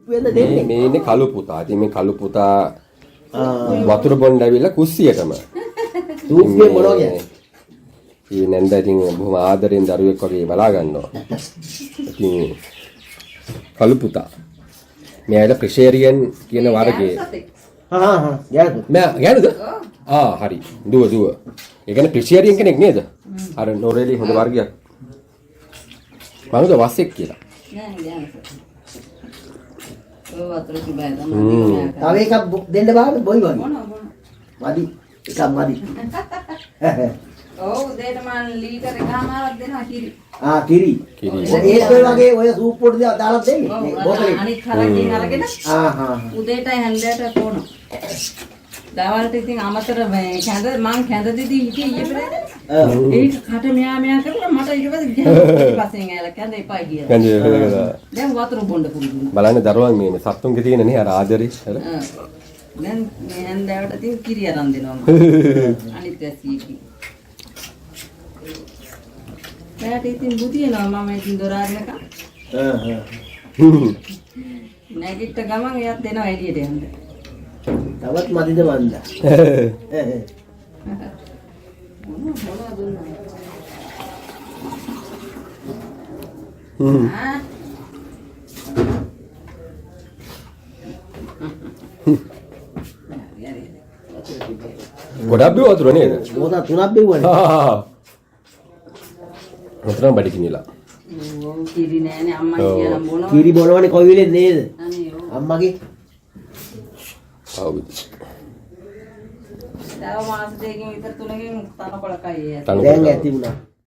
වෙන දෙන්නේ. මේ ඉන්නේ කළු පුතා. ඉතින් මේ කළු පුතා වතුර බොන්න ඇවිල්ලා කුස්සියටම. සූප්පේ මොනවා කියන්නේ? ඊ නැන්ද ඉතින් බොහොම ආදරෙන් දරුවෙක් වගේ බලා ගන්නවා. ඉතින් කළු පුතා. මෙයාට ප්‍රෙෂේරියන් කියන වර්ගයේ. ගෑනුද? මෑ ගෑනුද? හරි. දුව. ඒ කියන්නේ ප්‍රෙෂේරියන් කෙනෙක් නේද? අර නොරේලි හොඳ වර්ගයක්. මමද වස්සෙක් කියලා. නෑ ගෑනු. ඔව් වතුර කිබෑ තමයි. තව එකක් දෙන්න බාන්න බොයි වගේ. මොන. මදි. එකක් මදි. ඔව් දෙයට මම ලීටර් එකමාරක් දෙනවා කිරි. කිරි. ඒත් ඔය වගේ ඔය සූප් පොඩි දේවල් දාලා දෙන්නේ. ඔව් බෝතලේ. අනිත් හරකින් අරගෙන උදේටයි හැන්දෑවට කොන. දවල්ට ඉතින් අමතර මං කැඳ දිදී හිටියේ ඊයේ පෙරේද? ඒක කට මෙයා කරලා මට ඊට පස්සේ පස්සෙන් ඇවිල්ලා කැඳ එපා ගියා. දැන් වතුර බොන්න පුළුවන්. බලන්න දරුවන් මේ සත්තුන්ගේ තියෙන නේ අර ආදරේ අර. දැන් මේ හැන්දෑවට ඉතින් කිරි අරන් දෙනවා මම. අනිත් ඇසීකි. මට ඉතින් බුදියනවා මම ඉතින් දොර අරනකම්. නැගිට ගමන් එයාත් එනවා එළියට යන්න. තවත් මදිද මන්ද. ගොඩක් බිව වතුර නේද? බෝතල් 3ක් බිව්වනේ. වතුරම බඩ කිනිලා. ඔව් කිරි නෑනේ අම්මා කියලා බොනවා. කිරි බොනවනේ කොයි වෙලෙත් නේද? අනේ ඔව්. අම්මගේ. ආව්. තව මාස දෙකකින් විතර තුනකින් තනකොළ කයි. දැන් ඇති වුණා.